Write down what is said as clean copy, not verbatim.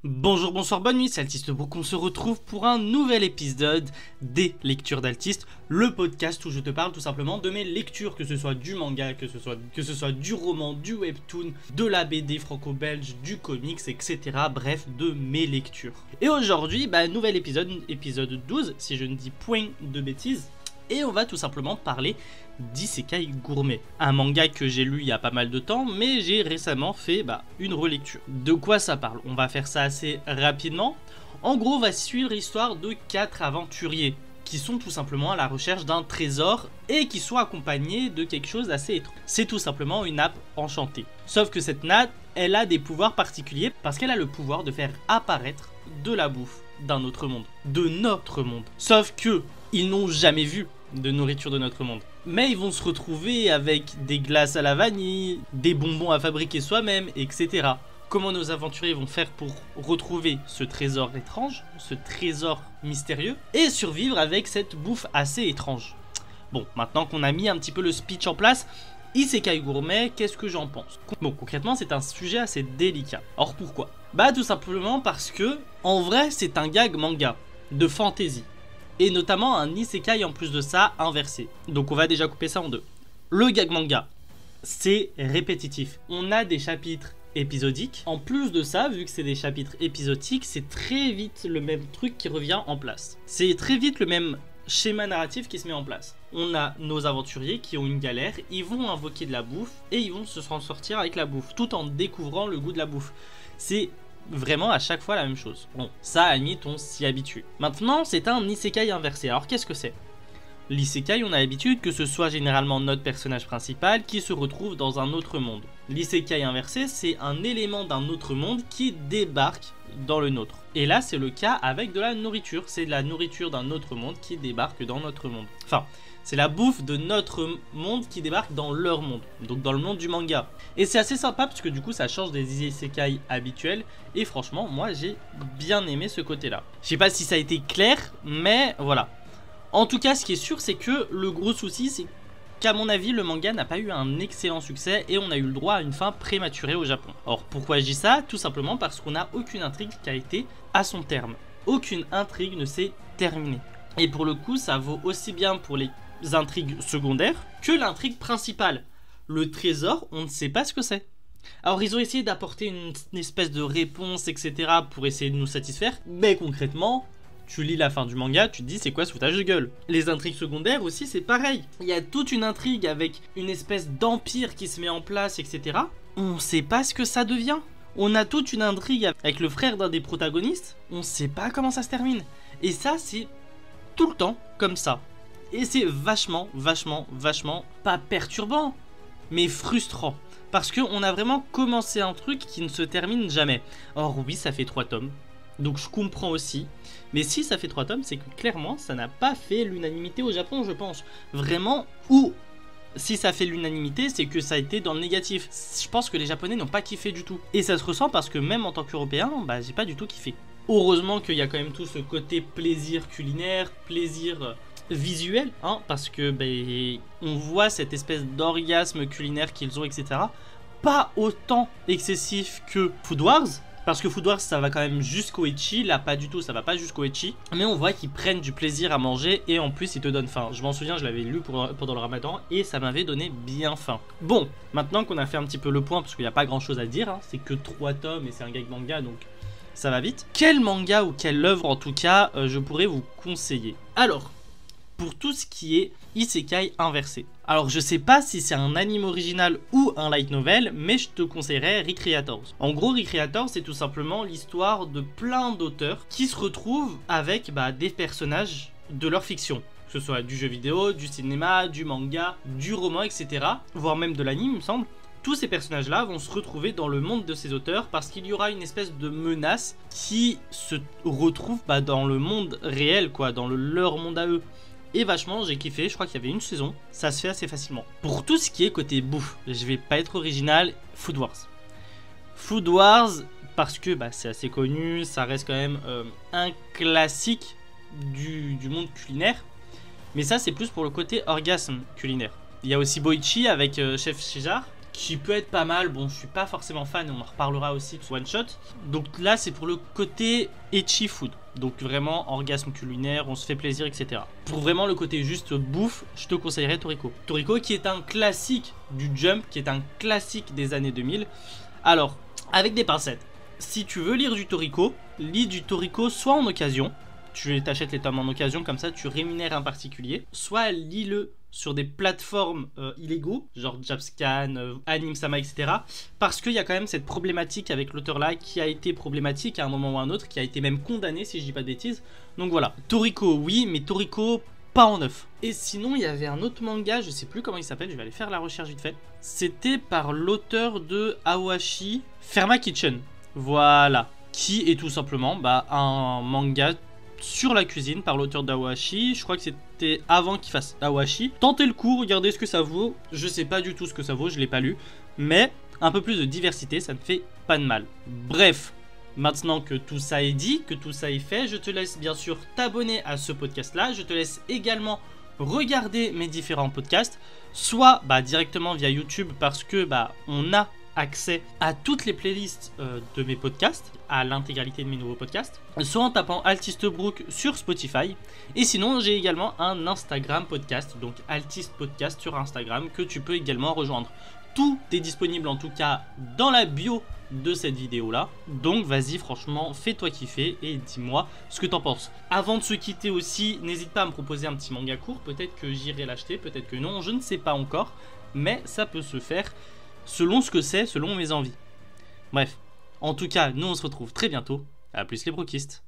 Bonjour, bonsoir, bonne nuit, c'est Altiste Brook. On se retrouve pour un nouvel épisode des Lectures d'Altiste, le podcast où je te parle tout simplement de mes lectures, que ce soit du manga, que ce soit du roman, du webtoon, de la BD franco-belge, du comics, etc. Bref, de mes lectures. Et aujourd'hui, nouvel épisode, épisode 12, si je ne dis point de bêtises. Et on va tout simplement parler d'Isekai Gourmet, un manga que j'ai lu il y a pas mal de temps, mais j'ai récemment fait une relecture. De quoi ça parle? On va faire ça assez rapidement. En gros, on va suivre l'histoire de 4 aventuriers qui sont tout simplement à la recherche d'un trésor et qui sont accompagnés de quelque chose d'assez étrange. C'est tout simplement une nappe enchantée. Sauf que cette nappe, elle a des pouvoirs particuliers parce qu'elle a le pouvoir de faire apparaître de la bouffe d'un autre monde, de notre monde. Sauf que ils n'ont jamais vu de nourriture de notre monde. Mais ils vont se retrouver avec des glaces à la vanille, des bonbons à fabriquer soi-même, etc. Comment nos aventuriers vont faire pour retrouver ce trésor étrange, ce trésor mystérieux, et survivre avec cette bouffe assez étrange. Bon, maintenant qu'on a mis un petit peu le speech en place, Isekai Gourmet, qu'est-ce que j'en pense? Bon, concrètement, c'est un sujet assez délicat. Or, pourquoi? Tout simplement parce que, en vrai, c'est un gag manga de fantasy. Et notamment un isekai en plus de ça inversé. Donc on va déjà couper ça en deux. Le gag manga, c'est répétitif. On a des chapitres épisodiques. En plus de ça, vu que c'est des chapitres épisodiques, c'est très vite le même truc qui revient en place. C'est très vite le même schéma narratif qui se met en place. On a nos aventuriers qui ont une galère, ils vont invoquer de la bouffe et ils vont se sortir avec la bouffe, tout en découvrant le goût de la bouffe. C'est vraiment à chaque fois la même chose. Bon, ça à la limite on s'y habitue. Maintenant c'est un isekai inversé. Alors qu'est-ce que c'est? L'isekai, on a l'habitude que ce soit généralement notre personnage principal qui se retrouve dans un autre monde. L'isekai inversé, c'est un élément d'un autre monde qui débarque dans le nôtre. Et là c'est le cas avec de la nourriture. C'est de la nourriture d'un autre monde qui débarque dans notre monde. Enfin, c'est la bouffe de notre monde qui débarque dans leur monde, donc dans le monde du manga. Et c'est assez sympa parce que du coup ça change des isekai habituels. Et franchement, moi j'ai bien aimé ce côté-là. Je sais pas si ça a été clair, mais voilà. En tout cas, ce qui est sûr, c'est que le gros souci, c'est qu'à mon avis, le manga n'a pas eu un excellent succès et on a eu le droit à une fin prématurée au Japon. Or, pourquoi je dis ça? Tout simplement parce qu'on n'a aucune intrigue qui a été à son terme. Aucune intrigue ne s'est terminée. Et pour le coup, ça vaut aussi bien pour les intrigues secondaires que l'intrigue principale. Le trésor, on ne sait pas ce que c'est. Alors ils ont essayé d'apporter une espèce de réponse, etc. pour essayer de nous satisfaire, mais concrètement, tu lis la fin du manga, tu te dis c'est quoi ce foutage de gueule. Les intrigues secondaires aussi c'est pareil. Il y a toute une intrigue avec une espèce d'empire qui se met en place, etc. On sait pas ce que ça devient. On a toute une intrigue avec le frère d'un des protagonistes, on sait pas comment ça se termine. Et ça c'est tout le temps comme ça. Et c'est vachement pas perturbant, mais frustrant. Parce qu'on a vraiment commencé un truc qui ne se termine jamais. Or oui, ça fait 3 tomes, donc je comprends aussi. Mais si ça fait 3 tomes, c'est que clairement, ça n'a pas fait l'unanimité au Japon, je pense. Vraiment, ou si ça fait l'unanimité, c'est que ça a été dans le négatif. Je pense que les Japonais n'ont pas kiffé du tout. Et ça se ressent parce que même en tant qu'Européen, j'ai pas du tout kiffé. Heureusement qu'il y a quand même tout ce côté plaisir culinaire, plaisir visuel, parce que on voit cette espèce d'orgasme culinaire qu'ils ont, etc. Pas autant excessif que Food Wars, parce que Food Wars ça va quand même jusqu'au ecchi, là pas du tout, ça va pas jusqu'au ecchi, mais on voit qu'ils prennent du plaisir à manger et en plus ils te donnent faim. Je m'en souviens, je l'avais lu pendant le ramadan et ça m'avait donné bien faim. Bon, maintenant qu'on a fait un petit peu le point, parce qu'il n'y a pas grand chose à dire, c'est que 3 tomes et c'est un gag manga donc ça va vite. Quel manga ou quelle œuvre en tout cas je pourrais vous conseiller? Alors, pour tout ce qui est isekai inversé. Alors je sais pas si c'est un anime original ou un light novel, mais je te conseillerais Recreators. En gros, Recreators c'est tout simplement l'histoire de plein d'auteurs qui se retrouvent avec des personnages de leur fiction. Que ce soit du jeu vidéo, du cinéma, du manga, du roman, etc. Voire même de l'anime, il me semble. Tous ces personnages-là vont se retrouver dans le monde de ces auteurs parce qu'il y aura une espèce de menace qui se retrouve dans le monde réel, quoi, dans leur monde à eux. Et vachement, j'ai kiffé, je crois qu'il y avait une saison, ça se fait assez facilement. Pour tout ce qui est côté bouffe, je vais pas être original, Food Wars. Food Wars, parce que c'est assez connu, ça reste quand même un classique du monde culinaire. Mais ça, c'est plus pour le côté orgasme culinaire. Il y a aussi Boichi avec Chef César, qui peut être pas mal. Bon, je suis pas forcément fan, on en reparlera aussi de One Shot. Donc là, c'est pour le côté ecchi food. Donc vraiment, orgasme culinaire, on se fait plaisir, etc. Pour vraiment le côté juste bouffe, je te conseillerais Toriko. Toriko qui est un classique du Jump, qui est un classique des années 2000. Alors, avec des pincettes, si tu veux lire du Toriko, lis du Toriko soit en occasion, tu t'achètes les tomes en occasion, comme ça tu rémunères un particulier, soit lis-le sur des plateformes illégaux, genre Japscan, Animesama, etc. Parce qu'il y a quand même cette problématique avec l'auteur là qui a été problématique à un moment ou à un autre, qui a été même condamné si je dis pas de bêtises. Donc voilà, Toriko oui, mais Toriko pas en neuf. Et sinon il y avait un autre manga, je sais plus comment il s'appelle, je vais aller faire la recherche vite fait. C'était par l'auteur de Awashi, Ferma Kitchen. Voilà, qui est tout simplement un manga sur la cuisine par l'auteur d'Awashi. Je crois que c'était avant qu'il fasse Awashi. Tentez le coup, regardez ce que ça vaut. Je sais pas du tout ce que ça vaut, je l'ai pas lu. Mais un peu plus de diversité, ça ne fait pas de mal. Bref, maintenant que tout ça est dit, que tout ça est fait, je te laisse bien sûr t'abonner à ce podcast-là. Je te laisse également regarder mes différents podcasts, soit directement via YouTube parce que on a accès à toutes les playlists de mes podcasts, à l'intégralité de mes nouveaux podcasts, soit en tapant Altistebrook sur Spotify. Et sinon, j'ai également un Instagram podcast, donc Altist Podcast sur Instagram, que tu peux également rejoindre. Tout est disponible en tout cas dans la bio de cette vidéo là, donc vas-y, franchement fais-toi kiffer et dis-moi ce que t'en penses. Avant de se quitter aussi, n'hésite pas à me proposer un petit manga court, peut-être que j'irai l'acheter, peut-être que non, je ne sais pas encore, mais ça peut se faire selon ce que c'est, selon mes envies. Bref, en tout cas, nous on se retrouve très bientôt. À plus les brokistes.